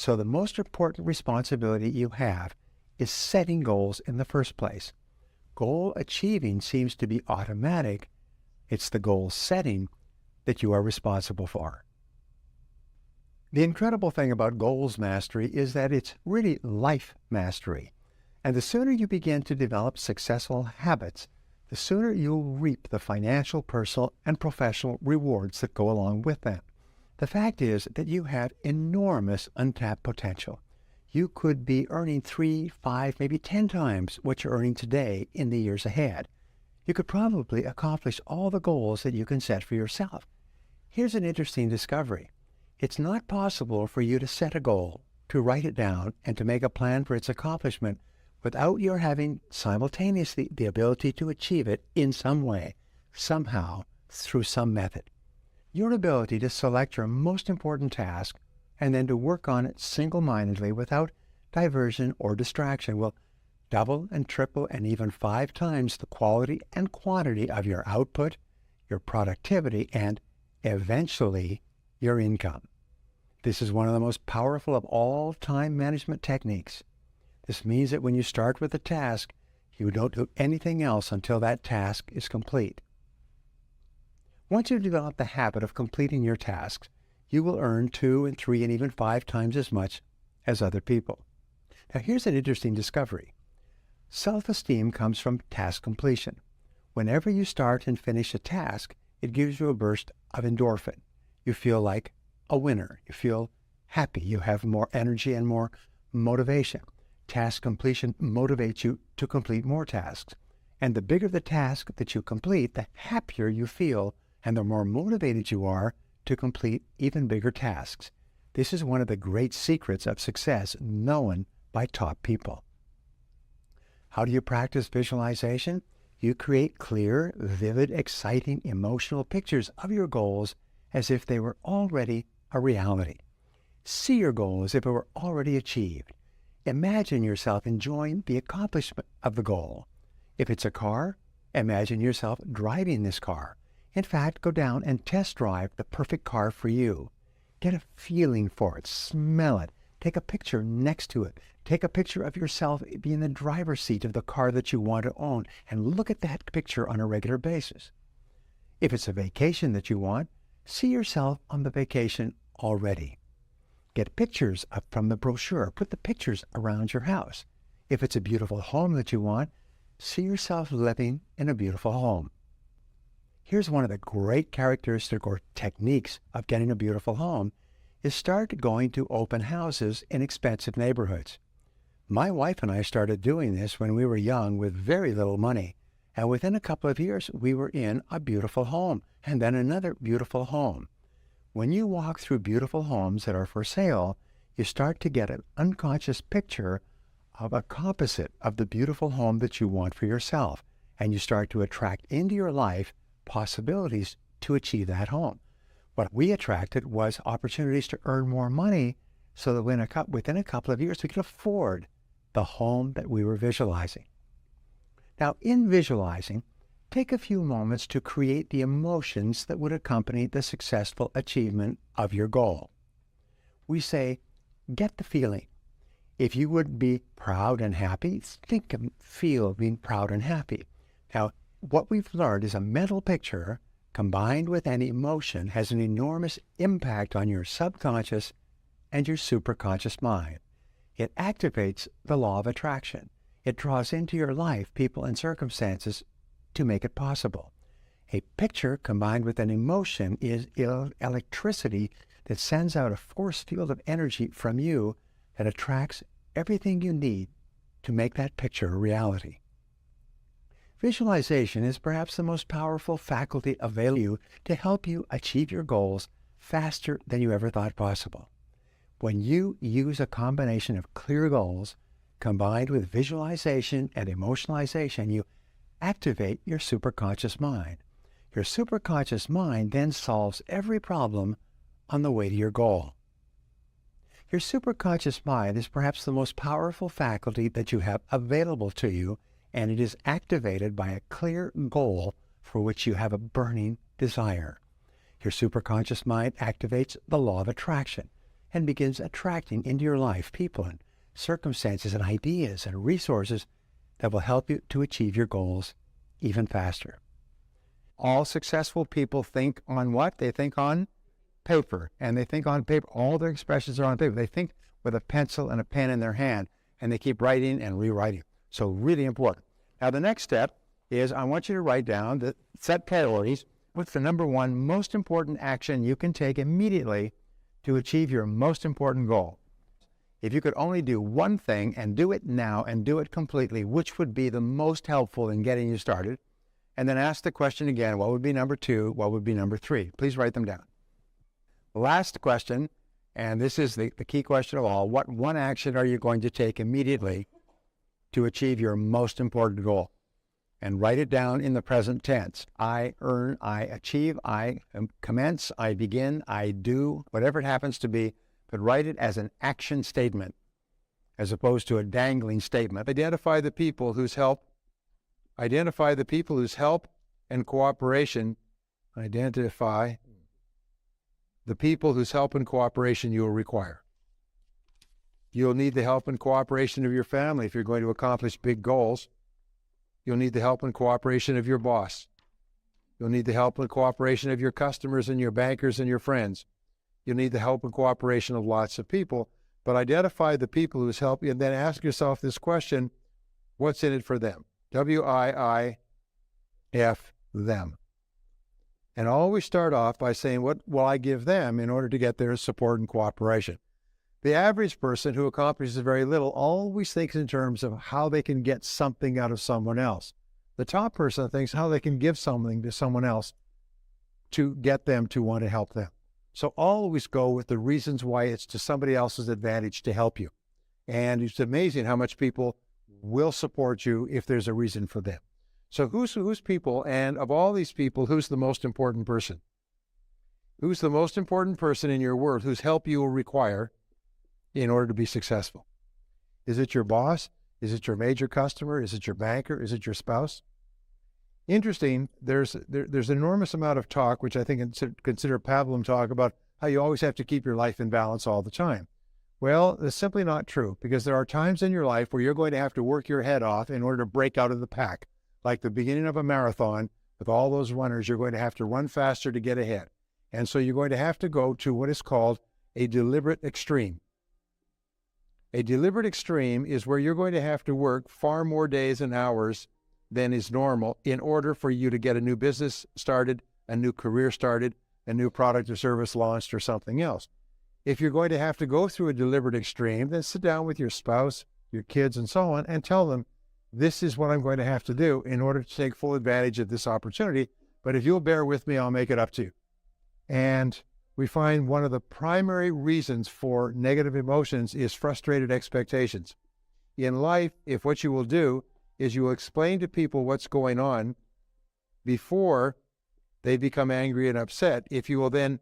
So the most important responsibility you have is setting goals in the first place. Goal achieving seems to be automatic. It's the goal setting that you are responsible for. The incredible thing about goals mastery is that it's really life mastery. And the sooner you begin to develop successful habits, the sooner you'll reap the financial, personal, and professional rewards that go along with them. The fact is that you have enormous untapped potential. You could be earning 3, 5, maybe 10 times what you're earning today in the years ahead. You could probably accomplish all the goals that you can set for yourself. Here's an interesting discovery. It's not possible for you to set a goal, to write it down, and to make a plan for its accomplishment without your having simultaneously the ability to achieve it in some way, somehow, through some method. Your ability to select your most important task and then to work on it single-mindedly without diversion or distraction will double and triple and even 5 times the quality and quantity of your output, your productivity, and eventually your income. This is one of the most powerful of all time management techniques. This means that when you start with a task, you don't do anything else until that task is complete. Once you develop the habit of completing your tasks, you will earn 2 and 3 and even 5 times as much as other people. Now here's an interesting discovery. Self-esteem comes from task completion. Whenever you start and finish a task, it gives you a burst of endorphin. You feel like a winner. You feel happy. You have more energy and more motivation. Task completion motivates you to complete more tasks. And the bigger the task that you complete, the happier you feel and the more motivated you are to complete even bigger tasks. This is one of the great secrets of success known by top people. How do you practice visualization? You create clear, vivid, exciting, emotional pictures of your goals as if they were already a reality. See your goal as if it were already achieved. Imagine yourself enjoying the accomplishment of the goal. If it's a car, imagine yourself driving this car. In fact, go down and test drive the perfect car for you. Get a feeling for it, smell it, take a picture next to it. Take a picture of yourself being in the driver's seat of the car that you want to own and look at that picture on a regular basis. If it's a vacation that you want, see yourself on the vacation already. Get pictures from the brochure. Put the pictures around your house. If it's a beautiful home that you want, see yourself living in a beautiful home. Here's one of the great characteristics or techniques of getting a beautiful home is start going to open houses in expensive neighborhoods. My wife and I started doing this when we were young with very little money, and within a couple of years we were in a beautiful home and then another beautiful home. When you walk through beautiful homes that are for sale, you start to get an unconscious picture of a composite of the beautiful home that you want for yourself, and you start to attract into your life possibilities to achieve that home. What we attracted was opportunities to earn more money so that within a couple of years we could afford the home that we were visualizing. Now, in visualizing, take a few moments to create the emotions that would accompany the successful achievement of your goal. We say, get the feeling. If you would be proud and happy, think and feel being proud and happy. Now, what we've learned is a mental picture combined with an emotion has an enormous impact on your subconscious and your superconscious mind. It activates the law of attraction. It draws into your life people and circumstances to make it possible. A picture combined with an emotion is electricity that sends out a force field of energy from you that attracts everything you need to make that picture a reality. Visualization is perhaps the most powerful faculty available to you to help you achieve your goals faster than you ever thought possible. When you use a combination of clear goals combined with visualization and emotionalization, you activate your superconscious mind. Your superconscious mind then solves every problem on the way to your goal. Your superconscious mind is perhaps the most powerful faculty that you have available to you, and it is activated by a clear goal for which you have a burning desire. Your superconscious mind activates the law of attraction. and begins attracting into your life people and circumstances and ideas and resources that will help you to achieve your goals even faster. All successful people think on what? They think on paper, and they think on paper. All their expressions are on paper. They think with a pencil and a pen in their hand, and they keep writing and rewriting. So really important. Now, the next step is I want you to write down the set priorities. What's the number one most important action you can take immediately to achieve your most important goal? If you could only do one thing and do it now and do it completely, which would be the most helpful in getting you started? And then ask the question again, what would be number two? What would be number three? Please write them down. Last question, and this is the key question of all, what one action are you going to take immediately to achieve your most important goal? And write it down in the present tense. I earn, I achieve, I commence, I begin, I do, whatever it happens to be, but write it as an action statement as opposed to a dangling statement. Identify the people whose help and cooperation, identify the people whose help and cooperation you will require. You'll need the help and cooperation of your family if you're going to accomplish big goals. You'll need the help and cooperation of your boss. You'll need the help and cooperation of your customers and your bankers and your friends. You'll need the help and cooperation of lots of people. But identify the people whose help you, and then ask yourself this question, what's in it for them? W-I-I-F, them. And always start off by saying, what will I give them in order to get their support and cooperation? The average person who accomplishes very little always thinks in terms of how they can get something out of someone else. The top person thinks how they can give something to someone else to get them to want to help them. So always go with the reasons why it's to somebody else's advantage to help you. And it's amazing how much people will support you if there's a reason for them. So who's people, and of all these people, who's the most important person? Who's the most important person in your world whose help you will require in order to be successful? Is it your boss? Is it your major customer? Is it your banker? Is it your spouse? Interesting, there's an enormous amount of talk, which I think consider pablum talk, about how you always have to keep your life in balance all the time. Well, that's simply not true, because there are times in your life where you're going to have to work your head off in order to break out of the pack. Like the beginning of a marathon, with all those runners, you're going to have to run faster to get ahead. And so you're going to have to go to what is called a deliberate extreme. A deliberate extreme is where you're going to have to work far more days and hours than is normal in order for you to get a new business started, a new career started, a new product or service launched, or something else. If you're going to have to go through a deliberate extreme, then sit down with your spouse, your kids, and so on, and tell them, this is what I'm going to have to do in order to take full advantage of this opportunity. But if you'll bear with me, I'll make it up to you. And we find one of the primary reasons for negative emotions is frustrated expectations. In life, if what you will do is you will explain to people what's going on before they become angry and upset, if you will then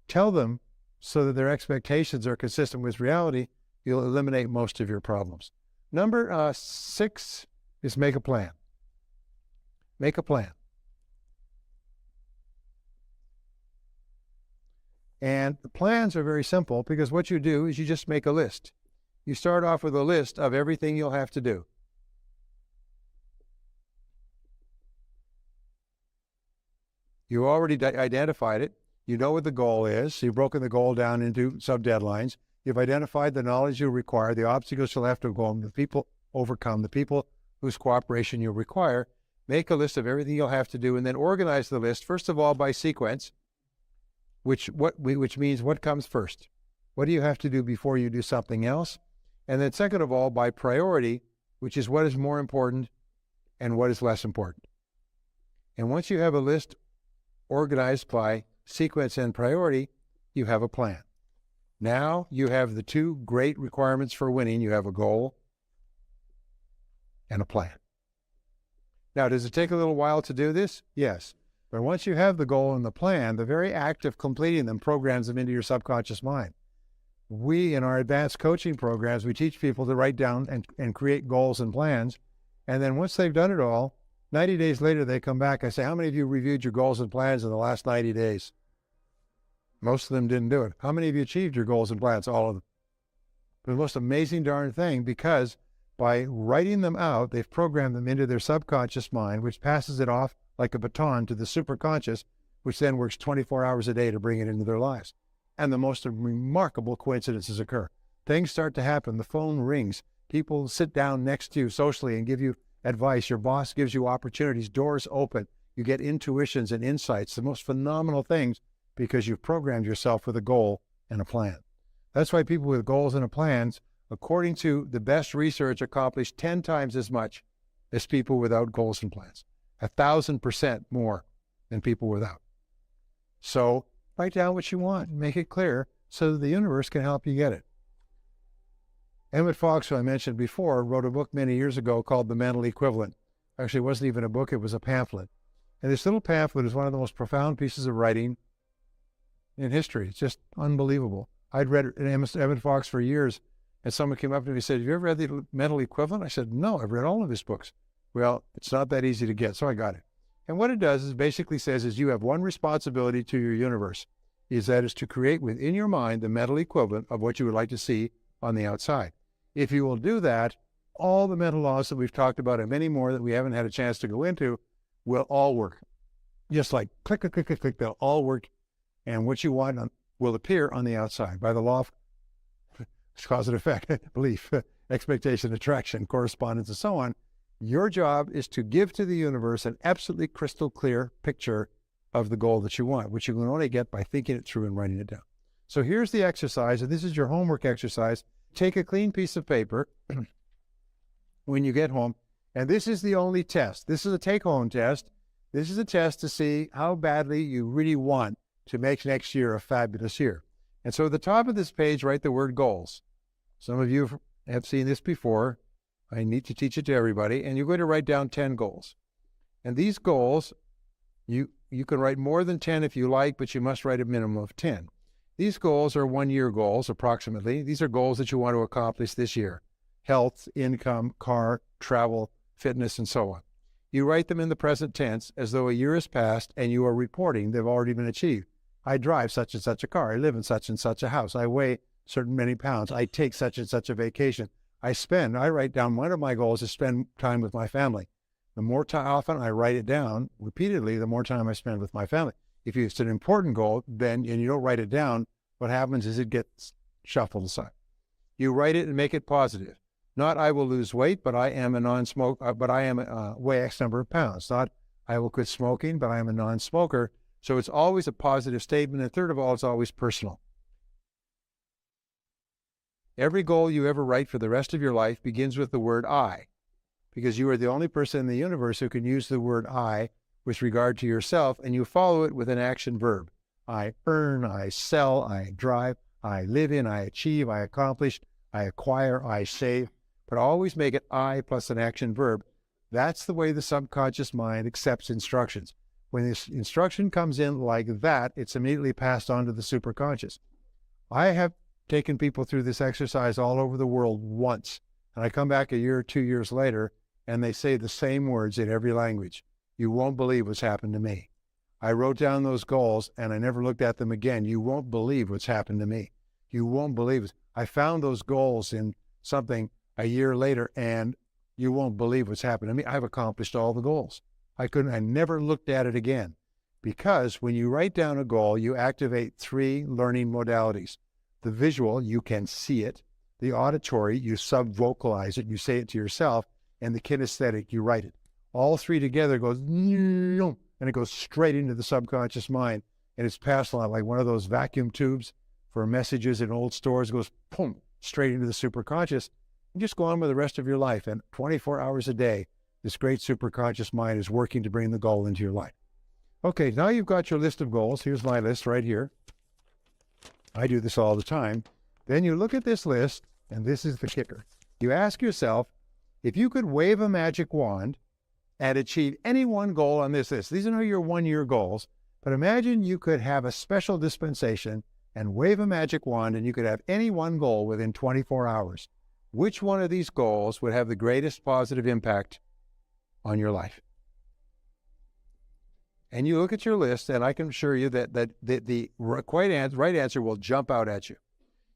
tell them so that their expectations are consistent with reality, you'll eliminate most of your problems. Number 6 is make a plan. Make a plan. And the plans are very simple, because what you do is you just make a list. You start off with a list of everything you'll have to do. You already identified it. You know what the goal is. So you've broken the goal down into sub-deadlines. You've identified the knowledge you require, the obstacles you'll have to overcome, the people whose cooperation you require. Make a list of everything you'll have to do, and then organize the list, first of all, by sequence, which means what comes first. What do you have to do before you do something else? And then second of all, by priority, which is what is more important and what is less important. And once you have a list organized by sequence and priority, you have a plan. Now you have the two great requirements for winning. You have a goal and a plan. Now, does it take a little while to do this? Yes. But once you have the goal and the plan, the very act of completing them programs them into your subconscious mind. We, in our advanced coaching programs, we teach people to write down and create goals and plans. And then once they've done it all, 90 days later, they come back. I say, how many of you reviewed your goals and plans in the last 90 days? Most of them didn't do it. How many of you achieved your goals and plans? All of them. The most amazing darn thing, because by writing them out, they've programmed them into their subconscious mind, which passes it off like a baton to the superconscious, which then works 24 hours a day to bring it into their lives. And the most remarkable coincidences occur. Things start to happen. The phone rings. People sit down next to you socially and give you advice. Your boss gives you opportunities. Doors open. You get intuitions and insights, the most phenomenal things, because you've programmed yourself with a goal and a plan. That's why people with goals and plans, according to the best research, accomplish 10 times as much as people without goals and plans. 1,000% more than people without. So write down what you want and make it clear so that the universe can help you get it. Emmett Fox, who I mentioned before, wrote a book many years ago called The Mental Equivalent. Actually, it wasn't even a book, it was a pamphlet. And this little pamphlet is one of the most profound pieces of writing in history. It's just unbelievable. I'd read Emmett Fox for years, and someone came up to me and said, "Have you ever read The Mental Equivalent?" I said, "No, I've read all of his books." Well, it's not that easy to get, so I got it. And what it does is basically says is you have one responsibility to your universe, is to create within your mind the mental equivalent of what you would like to see on the outside. If you will do that, all the mental laws that we've talked about and many more that we haven't had a chance to go into will all work. Just like click, click, click, click, click, they'll all work. And what you want will appear on the outside by the law of cause and effect, belief, expectation, attraction, correspondence, and so on. Your job is to give to the universe an absolutely crystal clear picture of the goal that you want, which you can only get by thinking it through and writing it down. So here's the exercise, and this is your homework exercise. Take a clean piece of paper when you get home, and this is the only test. This is a take-home test. This is a test to see how badly you really want to make next year a fabulous year. And so at the top of this page, write the word goals. Some of you have seen this before. I need to teach it to everybody. And you're going to write down 10 goals. And these goals, you can write more than 10 if you like, but you must write a minimum of 10. These goals are 1-year goals, approximately. These are goals that you want to accomplish this year. Health, income, car, travel, fitness, and so on. You write them in the present tense as though a year has passed and you are reporting they've already been achieved. I drive such and such a car. I live in such and such a house. I weigh certain many pounds. I take such and such a vacation. I write down, one of my goals is spend time with my family. The more often I write it down repeatedly, the more time I spend with my family. If it's an important goal, then, and you don't write it down, what happens is it gets shuffled aside. You write it and make it positive. Not I will lose weight, but I am a non-smoker, but I am weigh X number of pounds. Not I will quit smoking, but I am a non-smoker. So it's always a positive statement. And third of all, it's always personal. Every goal you ever write for the rest of your life begins with the word I, because you are the only person in the universe who can use the word I with regard to yourself, and you follow it with an action verb. I earn, I sell, I drive, I live in, I achieve, I accomplish, I acquire, I save, but always make it I plus an action verb. That's the way the subconscious mind accepts instructions. When this instruction comes in like that, it's immediately passed on to the superconscious. I have taken people through this exercise all over the world once, and I come back a year or 2 years later, and they say the same words in every language. You won't believe what's happened to me. I wrote down those goals, and I never looked at them again. You won't believe what's happened to me. You won't believe it. I found those goals in something a year later, and you won't believe what's happened to me. I've accomplished all the goals. I never looked at it again, because when you write down a goal, you activate 3 learning modalities. The visual, you can see it. The auditory, you sub-vocalize it, you say it to yourself. And the kinesthetic, you write it. All 3 together goes, and it goes straight into the subconscious mind. And it's passed along like one of those vacuum tubes for messages in old stores, goes, boom, straight into the superconscious. And just go on with the rest of your life. And 24 hours a day, this great superconscious mind is working to bring the goal into your life. Okay, now you've got your list of goals. Here's my list right here. I do this all the time. Then you look at this list, and this is the kicker. You ask yourself, if you could wave a magic wand and achieve any one goal on this list, these are not your 1-year goals, but imagine you could have a special dispensation and wave a magic wand and you could have any one goal within 24 hours. Which one of these goals would have the greatest positive impact on your life? and you look at your list, and I can assure you that the right answer will jump out at you.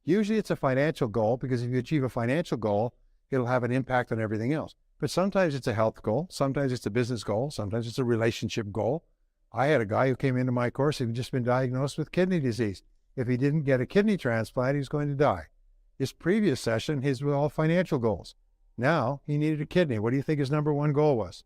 Usually it's a financial goal, because if you achieve a financial goal, it'll have an impact on everything else. But sometimes it's a health goal, sometimes it's a business goal, sometimes it's a relationship goal. I had a guy who came into my course who had just been diagnosed with kidney disease. If he didn't get a kidney transplant, he was going to die. His previous session, his were all financial goals. Now he needed a kidney. What do you think his number one goal was?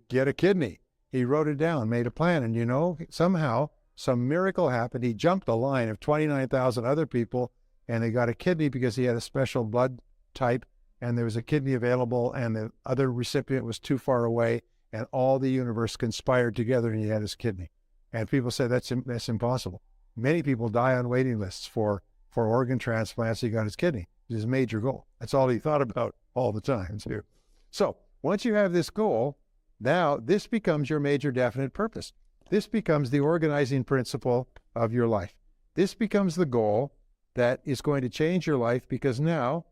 Get a kidney. He wrote it down, made a plan, and somehow some miracle happened. He jumped the line of 29,000 other people, and they got a kidney because he had a special blood type, and there was a kidney available, and the other recipient was too far away, and all the universe conspired together, and he had his kidney. And people say that's impossible. Many people die on waiting lists for organ transplants. He got his kidney. It's his major goal. That's all he thought about all the time too. So once you have this goal, now this becomes your major definite purpose. This becomes the organizing principle of your life. This becomes the goal that is going to change your life, because now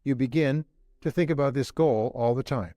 you begin to think about this goal all the time.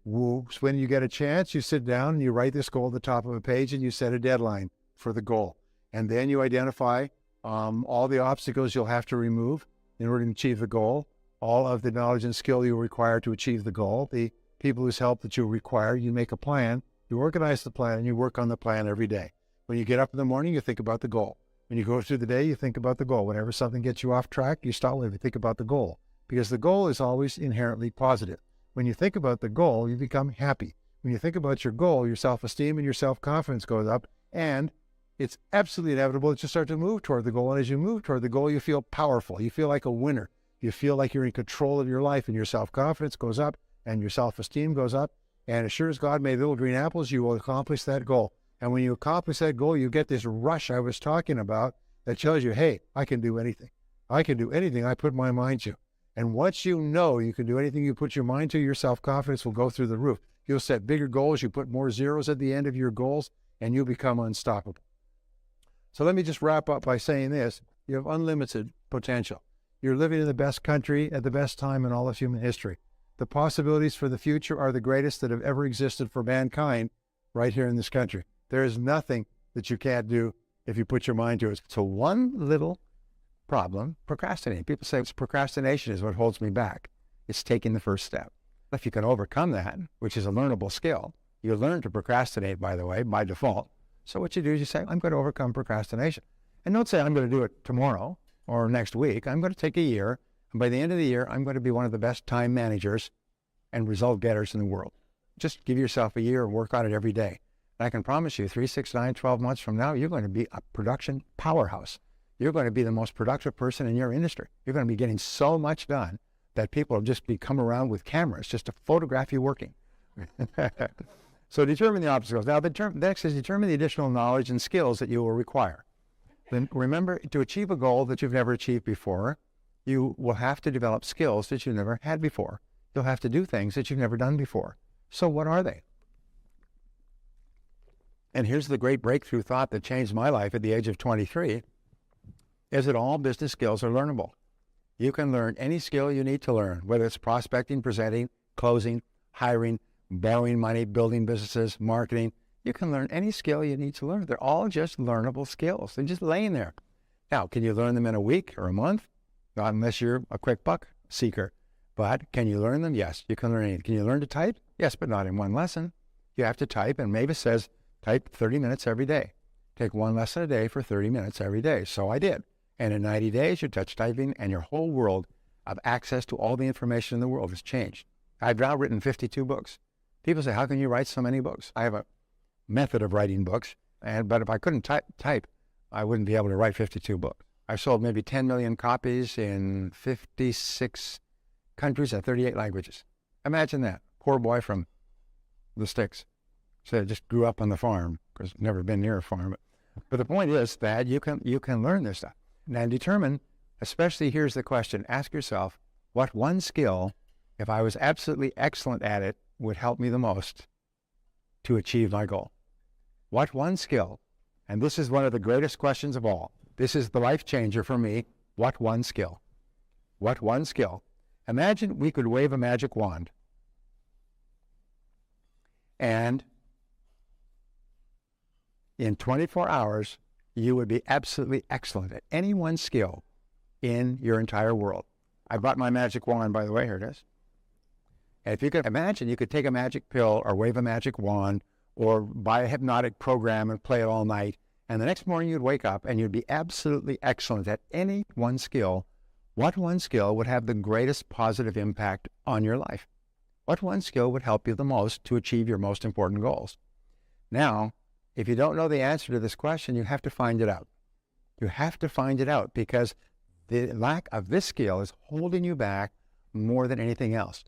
When you get a chance, you sit down and you write this goal at the top of a page, and you set a deadline for the goal. And then you identify all the obstacles you'll have to remove in order to achieve the goal, all of the knowledge and skill you require to achieve the goal, the people whose help that you require. You make a plan, you organize the plan, and you work on the plan every day. When you get up in the morning, you think about the goal. When you go through the day, you think about the goal. Whenever something gets you off track, you stop living, think about the goal, because the goal is always inherently positive. When you think about the goal, you become happy. When you think about your goal, your self-esteem and your self-confidence goes up, and it's absolutely inevitable that you start to move toward the goal. And as you move toward the goal, you feel powerful. You feel like a winner. You feel like you're in control of your life, and your self-confidence goes up, and your self-esteem goes up. And as sure as God made little green apples, you will accomplish that goal. And when you accomplish that goal, you get this rush I was talking about that tells you, hey, I can do anything. I can do anything I put my mind to. And once you know you can do anything you put your mind to, your self-confidence will go through the roof. You'll set bigger goals. You put more zeros at the end of your goals, and you'll become unstoppable. So let me just wrap up by saying this. You have unlimited potential. You're living in the best country at the best time in all of human history. The possibilities for the future are the greatest that have ever existed for mankind right here in this country. There is nothing that you can't do if you put your mind to it. So one little problem, procrastinating. People say procrastination is what holds me back. It's taking the first step. If you can overcome that, which is a learnable skill, you learn to procrastinate, by the way, by default. So what you do is you say, I'm going to overcome procrastination. And don't say, I'm going to do it tomorrow or next week. I'm going to take a year. And by the end of the year, I'm going to be one of the best time managers and result getters in the world. Just give yourself a year and work on it every day. And I can promise you 3, 6, 9, 12 months from now, you're going to be a production powerhouse. You're going to be the most productive person in your industry. You're going to be getting so much done that people will just come around with cameras just to photograph you working. So determine the obstacles. Now, next is determine the additional knowledge and skills that you will require. Then remember, to achieve a goal that you've never achieved before, you will have to develop skills that you've never had before. You'll have to do things that you've never done before. So what are they? And here's the great breakthrough thought that changed my life at the age of 23, is that all business skills are learnable. You can learn any skill you need to learn, whether it's prospecting, presenting, closing, hiring, borrowing money, building businesses, marketing. You can learn any skill you need to learn. They're all just learnable skills. They're just laying there. Now, can you learn them in a week or a month? Not unless you're a quick buck seeker. But can you learn them? Yes, you can learn anything. Can you learn to type? Yes, but not in one lesson. You have to type, and Mavis says, type 30 minutes every day. Take one lesson a day for 30 minutes every day. So I did. And in 90 days, you're touch typing, and your whole world of access to all the information in the world has changed. I've now written 52 books. People say, how can you write so many books? I have a method of writing books, but if I couldn't type, I wouldn't be able to write 52 books. I've sold maybe 10 million copies in 56 countries and 38 languages. Imagine that. Poor boy from the sticks. So I just grew up on the farm, because I've never been near a farm. But the point is that you can learn this stuff. Now determine, especially here's the question, ask yourself, what one skill, if I was absolutely excellent at it, would help me the most to achieve my goal? What one skill, and this is one of the greatest questions of all, this is the life changer for me, what one skill? What one skill? Imagine we could wave a magic wand and in 24 hours, you would be absolutely excellent at any one skill in your entire world. I brought my magic wand, by the way. Here it is. And if you could imagine, you could take a magic pill or wave a magic wand or buy a hypnotic program and play it all night. And the next morning you'd wake up and you'd be absolutely excellent at any one skill. What one skill would have the greatest positive impact on your life? What one skill would help you the most to achieve your most important goals? Now, if you don't know the answer to this question, you have to find it out. You have to find it out because the lack of this skill is holding you back more than anything else.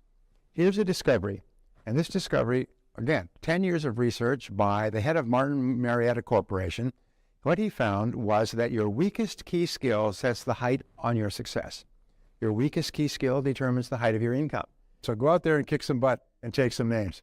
Here's a discovery, and this discovery, again, 10 years of research by the head of Martin Marietta Corporation. What he found was that your weakest key skill sets the height on your success. Your weakest key skill determines the height of your income. So go out there and kick some butt and take some names.